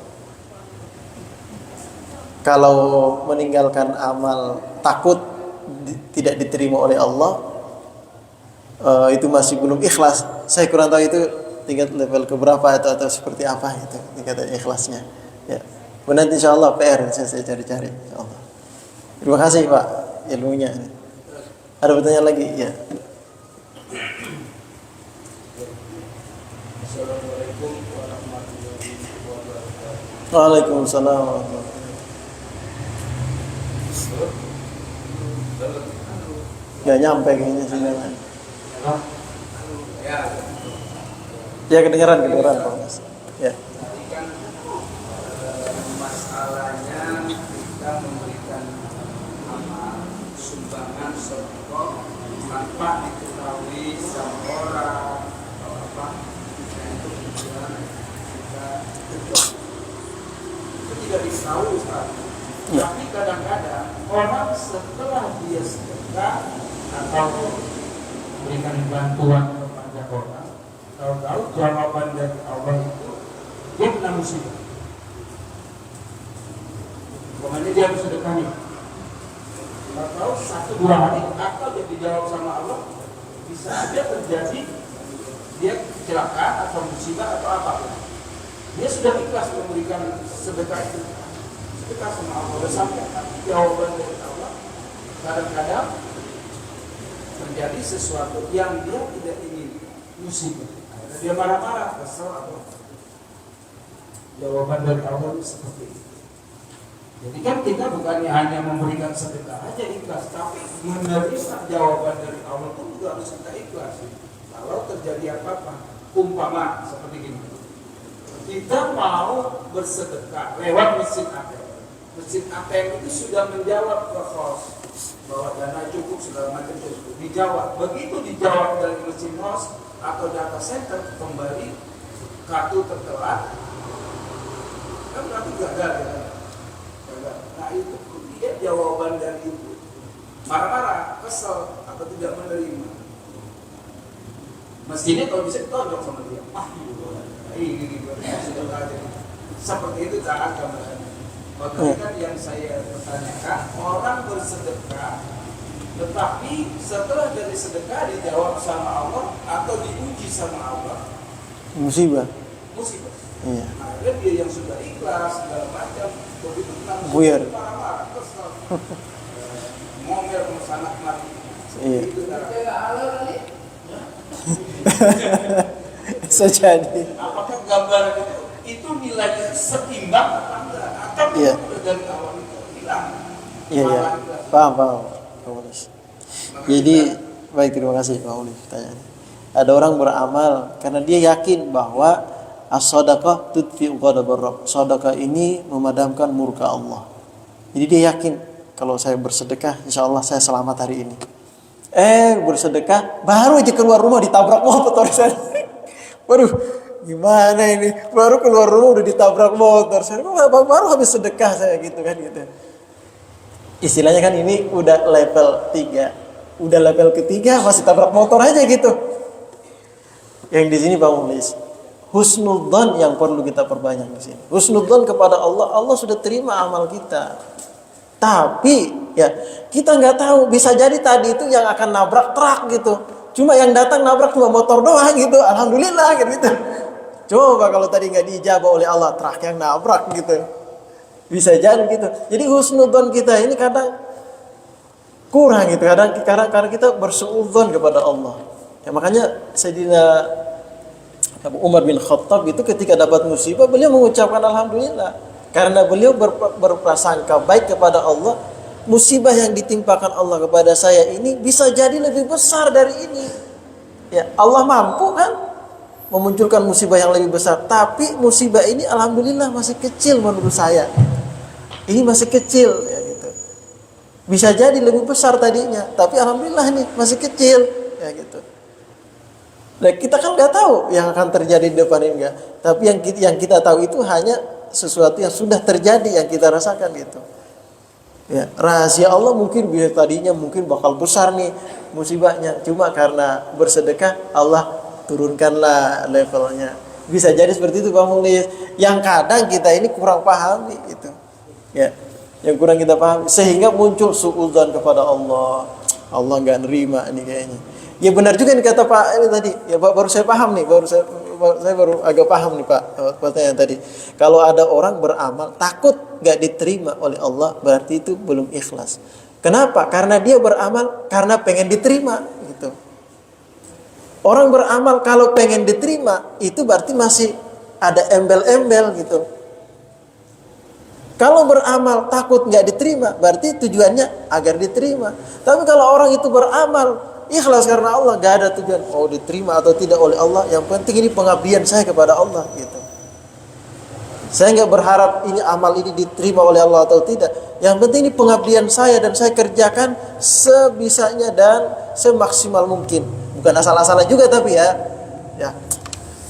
Kalau meninggalkan amal takut tidak diterima oleh Allah, itu masih belum ikhlas. Saya kurang tahu itu tingkat level keberapa atau seperti apa itu tingkat ikhlasnya. Ya. Nanti insyaallah PR saya cari-cari insyaallah. Terima kasih Pak ilmunya. Ada pertanyaan lagi? Ya. Assalamualaikum warahmatullahi wabarakatuh. Waalaikumsalam warahmatullahi wabarakatuh. Gak nyampe kayaknya sih memang. Ya kedengeran Pak Mas. Ya. Tadi kan masalah Itu tidak diketahui, Ustaz. Ya. Tapi kadang-kadang orang setelah dia sedekah atau memberikan bantuan kepada orang, tahu-tahu jawaban dari Allah itu dia kena musibah. Pokoknya dia bersedekah nih, tahu 1-2 hari atau dia dijawab sama Allah, bisa aja terjadi dia kecelakaan atau musibah atau apa. Dia sudah ikhlas memberikan sedekah itu, sedekah sama Allah, sudah sampai jawaban dari Allah. Kadang-kadang terjadi sesuatu yang dia tidak ingin, musibah. Dia marah-marah, kesal atau jawaban dari Allah itu seperti itu. Jadi kan kita bukannya hanya memberikan sedekah aja ikhlas, tapi menerima jawaban dari Allah itu juga harus kita ikhlas. Kalau terjadi apa-apa, umpama seperti ini, kita mau bersedekah lewat mesin ATM. Mesin ATM itu sudah menjawab ke host bahwa dana cukup, segala macam cukup. Dijawab. Begitu dijawab dari mesin host atau data center, kembali kartu tertelat, kan berarti gagal ya. Nah itu dia jawaban dari itu, marah-marah, kesel atau tidak menerima. Mestinya kalau bisa ditonjok sama dia, ini sudah aja. Seperti itu cara gambarannya. Makanya kan yang saya pertanyakan, orang bersedekah, tetapi setelah dari sedekah dijawab sama Allah atau diuji sama Allah, Musibah. musibah. Iya. Akhirnya dia yang sudah ikhlas segala macam, begitu tenang, Buyar. marah-marah, kesal, ngomel sama sanak mati. Iya. Itu cara. Bisa jadi. Apakah gambaran itu nilainya seimbang apa enggak? Atau Iya. dari awal itu hilang? Iya, iya. Paham. Pak Ulis. Jadi, baik, terima kasih Pak Ulis pertanyaannya. Ada orang beramal karena dia yakin bahwa as-sadaqah tudfi'u ghadabar rabb. Sedekah ini memadamkan murka Allah. Jadi dia yakin kalau saya bersedekah, insya Allah saya selamat hari ini. Bersedekah, baru aja keluar rumah ditabrak motor. Waduh, gimana ini? Baru keluar rumah udah ditabrak motor. Saya baru habis sedekah saya gitu kan gitu. Istilahnya kan ini udah level 3. Udah level ketiga masih tabrak motor aja gitu. Yang di sini Bang Mulis, husnudzon yang perlu kita perbanyak di sini. Husnudzon kepada Allah, Allah sudah terima amal kita. Tapi ya kita nggak tahu, bisa jadi tadi itu yang akan nabrak truk gitu. Cuma yang datang nabrak cuma motor doang gitu. Alhamdulillah gitu. Coba kalau tadi nggak diijabah oleh Allah, truk yang nabrak gitu. Bisa jadi gitu. Jadi husnudzon kita ini kadang kurang gitu. Kadang kita bersuudzon kepada Allah. Ya, makanya Sayyidina Abu Umar bin Khattab itu ketika dapat musibah beliau mengucapkan alhamdulillah karena beliau berprasangka baik kepada Allah. Musibah yang ditimpakan Allah kepada saya ini bisa jadi lebih besar dari ini. Ya, Allah mampu kan memunculkan musibah yang lebih besar, tapi musibah ini alhamdulillah masih kecil menurut saya. Ini masih kecil ya gitu. Bisa jadi lebih besar tadinya, tapi alhamdulillah ini masih kecil ya gitu. Nah, kita kan nggak tahu yang akan terjadi di depan ini enggak. Tapi yang kita tahu itu hanya sesuatu yang sudah terjadi yang kita rasakan gitu. Ya, rahasia Allah mungkin tadinya mungkin bakal besar nih musibahnya. Cuma karena bersedekah Allah turunkanlah levelnya. Bisa jadi seperti itu Bang Mulis. Yang kadang kita ini kurang pahami gitu. Ya, yang kurang kita pahami sehingga muncul suudzon kepada Allah. Allah nggak nerima ini kayaknya. Ya benar juga nih kata Pak ini tadi. Ya baru saya paham nih, saya baru agak paham nih Pak pertanyaan tadi. Kalau ada orang beramal takut gak diterima oleh Allah, berarti itu belum ikhlas. Kenapa? Karena dia beramal karena pengen diterima gitu. Orang beramal kalau pengen diterima itu berarti masih ada embel-embel gitu. Kalau beramal takut gak diterima, berarti tujuannya agar diterima. Tapi kalau orang itu beramal ikhlas karena Allah, gak ada tujuan mau diterima atau tidak oleh Allah. Yang penting ini pengabdian saya kepada Allah gitu. Saya nggak berharap ini amal ini diterima oleh Allah atau tidak. Yang penting ini pengabdian saya dan saya kerjakan sebisanya dan semaksimal mungkin. Bukan asal-asalan juga tapi ya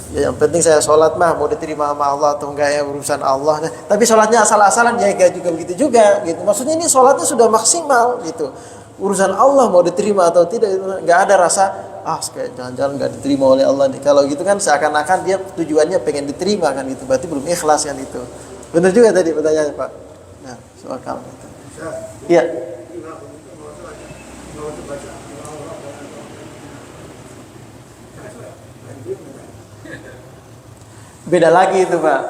Ya, yang penting saya sholat mah mau diterima sama Allah atau enggak ya urusan Allah. Nah, tapi sholatnya asal-asalan ya enggak juga begitu juga gitu. Maksudnya ini sholatnya sudah maksimal gitu. Urusan Allah mau diterima atau tidak itu enggak ada rasa kayak jangan-jangan enggak diterima oleh Allah nih. Kalau gitu kan seakan-akan dia tujuannya pengen diterima kan gitu. Berarti belum ikhlas kan itu. Benar juga tadi pertanyaannya Pak. Nah, soal kalau itu. Iya. Beda lagi itu Pak.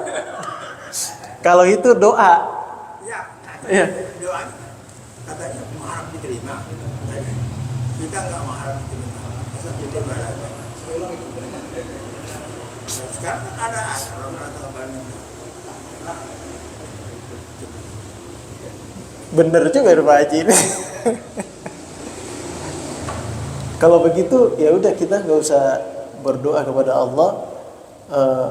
Kalau itu doa. Iya. Doa katanya mengharap diterima. Kita nggak mengharap diterima. Asal kita berharap. Sekarang ada orang mengatakan Bener juga Pak Haji ini. Kalau begitu ya udah kita nggak usah berdoa kepada Allah.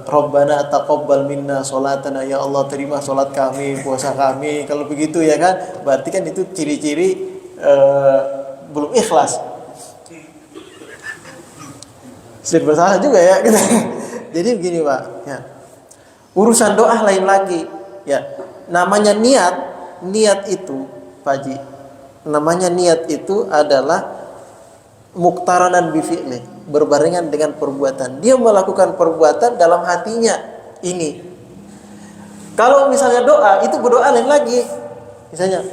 Rabbana taqabbal minna sholatana, ya Allah terima sholat kami, puasa kami. Kalau begitu ya kan, berarti kan itu ciri-ciri belum ikhlas. Sudah bersalah juga ya. Jadi begini Pak, ya. Urusan doa lain lagi, ya. Namanya niat itu, Pak Haji. Namanya niat itu adalah muqtaranan bi fi'li, berbarengan dengan perbuatan. Dia melakukan perbuatan dalam hatinya ini. Kalau misalnya doa, itu berdoa lain lagi. Misalnya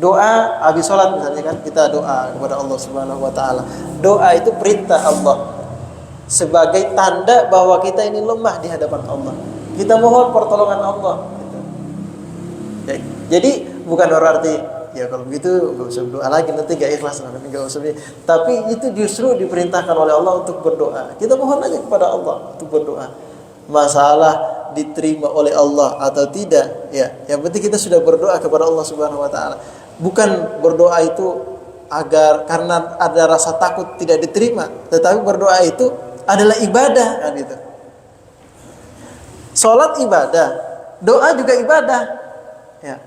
doa habis sholat misalnya kan, kita doa kepada Allah Subhanahu wa taala. Doa itu perintah Allah sebagai tanda bahwa kita ini lemah di hadapan Allah. Kita mohon pertolongan Allah. Ya, jadi bukan berarti ya kalau begitu gak usah berdoa lagi, nanti gak ikhlas, nanti gak usah. Tapi itu justru diperintahkan oleh Allah untuk berdoa. Kita mohon aja kepada Allah untuk berdoa. Masalah diterima oleh Allah atau tidak, ya yang penting kita sudah berdoa kepada Allah Subhanahu wa taala. Bukan berdoa itu agar karena ada rasa takut tidak diterima, tetapi berdoa itu adalah ibadah kan itu. Salat ibadah, doa juga ibadah. Ya.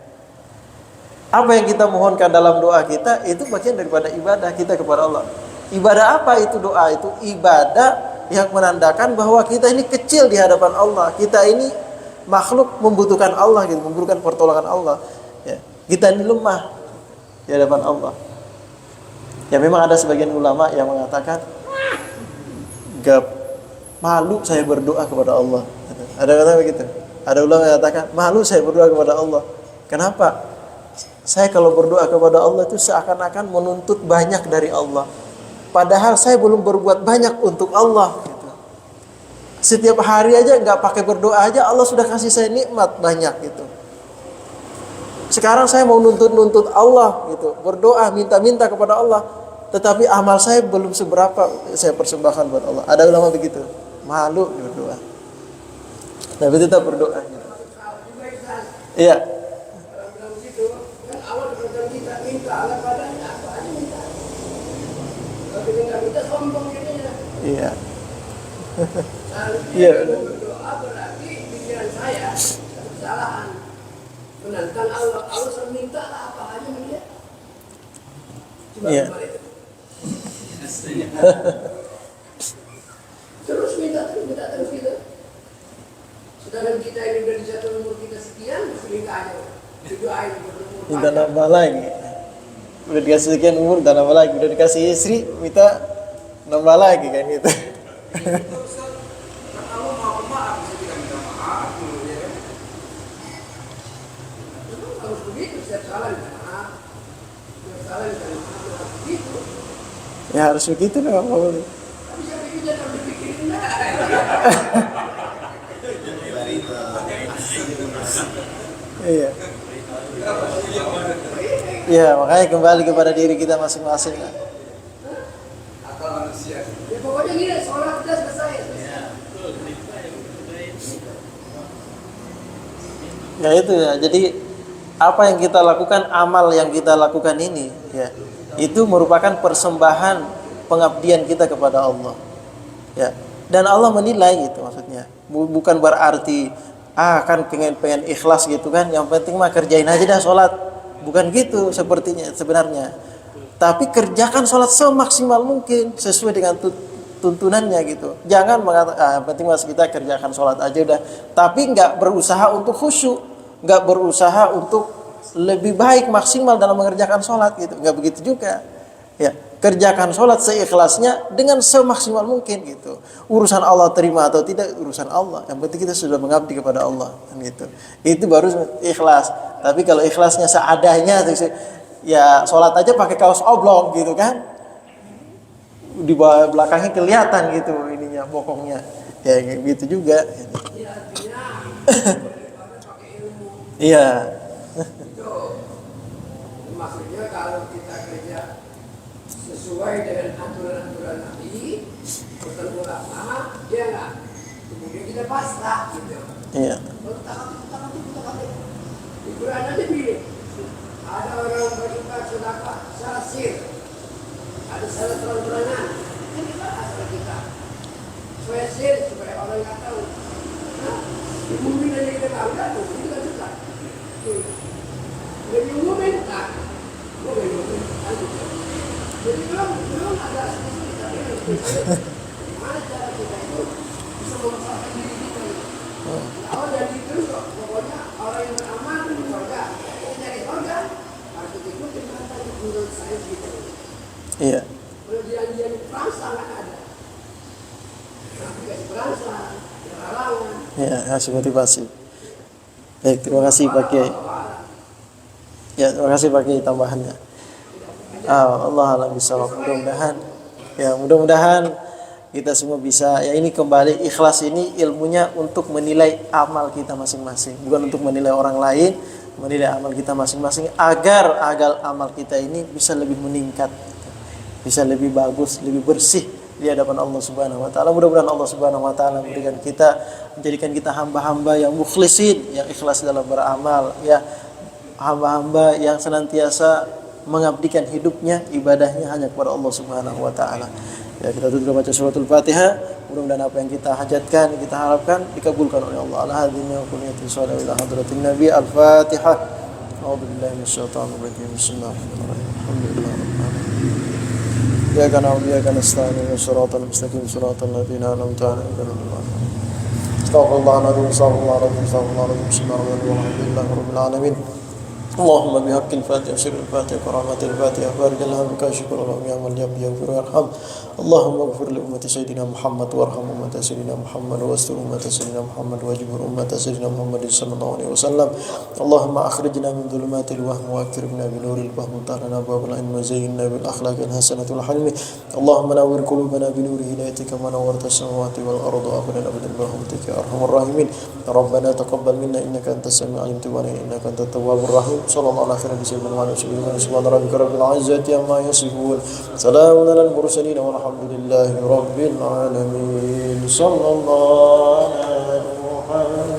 Apa yang kita mohonkan dalam doa kita itu bagian daripada ibadah kita kepada Allah. Ibadah apa itu doa? Itu ibadah yang menandakan bahwa kita ini kecil di hadapan Allah. Kita ini makhluk membutuhkan Allah, gitu, membutuhkan pertolongan Allah. Ya. Kita ini lemah di hadapan Allah. Ya memang ada sebagian ulama yang mengatakan gak malu saya berdoa kepada Allah. Ada kata begitu. Ada ulama yang mengatakan malu saya berdoa kepada Allah. Kenapa? Saya kalau berdoa kepada Allah itu seakan-akan menuntut banyak dari Allah. Padahal saya belum berbuat banyak untuk Allah. Gitu. Setiap hari aja nggak pakai berdoa aja Allah sudah kasih saya nikmat banyak gitu. Sekarang saya mau nuntut Allah gitu, berdoa minta-minta kepada Allah. Tetapi amal saya belum seberapa saya persembahkan buat Allah. Ada ulama begitu, malu berdoa. Tapi tetap berdoa. Gitu. Iya. Iya. Iya. Berdoa berarti pikiran saya kesalahan. Menantang Allah, Allah minta apa aja dia. Iya. Terus minta terus gitu. Sedangkan kita ini udah di satu umur kita sekian, minta aja. Berdoain berumur. Minta nambah lagi. Udah dikasih sekian umur, minta nambah lagi. Udah dikasih istri, minta nambah lagi kan gitu. kalau mau maaf bisa kita minta maaf dulu ya kan. Harus begitu, setiap salah minta maaf. Setiap salah minta maaf, harus begitu. Ya harus begitu dong. Tapi saya pikir jangan dipikirin dah. Iya. Iya, makanya kembali kepada diri kita masing-masing. Akal manusia. Ya pokoknya gini, sholat udah selesai. Ya itu ya. Jadi apa yang kita lakukan, amal yang kita lakukan ini, ya, itu merupakan persembahan pengabdian kita kepada Allah. Ya. Dan Allah menilai gitu maksudnya. Bukan berarti kan pengen ikhlas gitu kan. Yang penting mah kerjain aja dah sholat. Bukan gitu sepertinya sebenarnya. Tapi kerjakan sholat semaksimal mungkin sesuai dengan tuntunannya gitu. Jangan mengatakan yang penting mas kita kerjakan sholat aja udah, tapi nggak berusaha untuk khusyuk, nggak berusaha untuk lebih baik maksimal dalam mengerjakan sholat gitu, nggak begitu juga. Ya, kerjakan sholat seikhlasnya dengan semaksimal mungkin gitu. Urusan Allah terima atau tidak urusan Allah. Yang penting kita sudah mengabdi kepada Allah kan gitu. Itu baru ikhlas. Tapi kalau ikhlasnya seadanya, ya sholat aja pakai kaos oblong gitu kan, di belakangnya kelihatan gitu ininya bokongnya, ya gitu juga. Iya. Maksudnya kalau kita kerja sesuai dengan aturan-aturan Nabi, bertemu lama, dia nggak. Kemudian kita pasrah gitu. Iya. Takut. Di Quran aja pilih. Ada orang berinfak sedekah secara sir, ada secara terang-terangan. Ini gimana asal kita? Supaya sir, supaya orang nggak tahu. Nah, diumumin aja kita nggak udah tuh, itu kan susah. Udah diumumin, tak? Gue nggak diumumin, jadi belum ada spesifik, tapi yang spesifik. Gimana cara kita itu bisa memasarkan diri kita? Awal dari itu kok, pokoknya orang yang beramal di surga, dari surga harus ikutin kata menurut saya gitu. Iya. Perjanjian perangsa nggak ada. Aplikasi perangsa, halangan. Ya, kasih motivasi. Baik, terima kasih Pak Kiai. Ya, terima kasih Pak Kiai tambahannya. Allah alam bisawab. Mudah-mudahan kita semua bisa. Ya ini kembali ikhlas ini ilmunya untuk menilai amal kita masing-masing, bukan untuk menilai orang lain, menilai amal kita masing-masing agar amal kita ini bisa lebih meningkat, bisa lebih bagus, lebih bersih di hadapan Allah Subhanahu wa taala. Mudah-mudahan Allah Subhanahu wa taala menjadikan kita hamba-hamba yang mukhlisin, yang ikhlas dalam beramal, ya hamba-hamba yang senantiasa mengabdikan hidupnya, ibadahnya hanya kepada Allah Subhanahu wa taala. Ya, kita tutup baca suratul Fatihah. Mudah-mudahan apa yang kita hajatkan, kita harapkan dikabulkan oleh Allah. Al-hadina wa kuliyatin sallallahu ila hadratin nabi. Al-Fatihah. A'udzubillahi minasyaitonir rajim. Bismillahirrahmanirrahim. Alhamdulillahirabbil alamin. Ya kana wa ya kana nasta'in siratal mustaqim siratal ladzina an'amta 'alaihim Astaghfirullahaladzim. Bismillahirrahmanirrahim. Alhamdulillahirabbil alamin. اللهم بحق الفاتحة سر الفاتحة كرامة الفاتحة بارك اللهم كاشكر اللهم يا من يغفر ويرحم اللهم اغفر لأمة سيدنا محمد وارحم أمة سيدنا محمد واستر أمة سيدنا محمد واجبر أمة سيدنا محمد صلى الله عليه وسلم اللهم أخرجنا من ظلمات الوهم وأكرمنا بنور الفهم وامتحنا باب العلم وزينا بالأخلاق الحسنة والحلم اللهم نور قلوبنا بنور هدايتك كما نورت السماوات والأرض أبدا أبدا برحمتك يا أرحم الراحمين ربنا تقبل منا إنك أنت السميع العليم تب علينا إنك أنت التواب الرحيم صلى الله على خير سيدنا محمد سبحان ربك رب العزة عما يصفون سلام على المرسلين والحمد لله رب العالمين صلى الله على محمد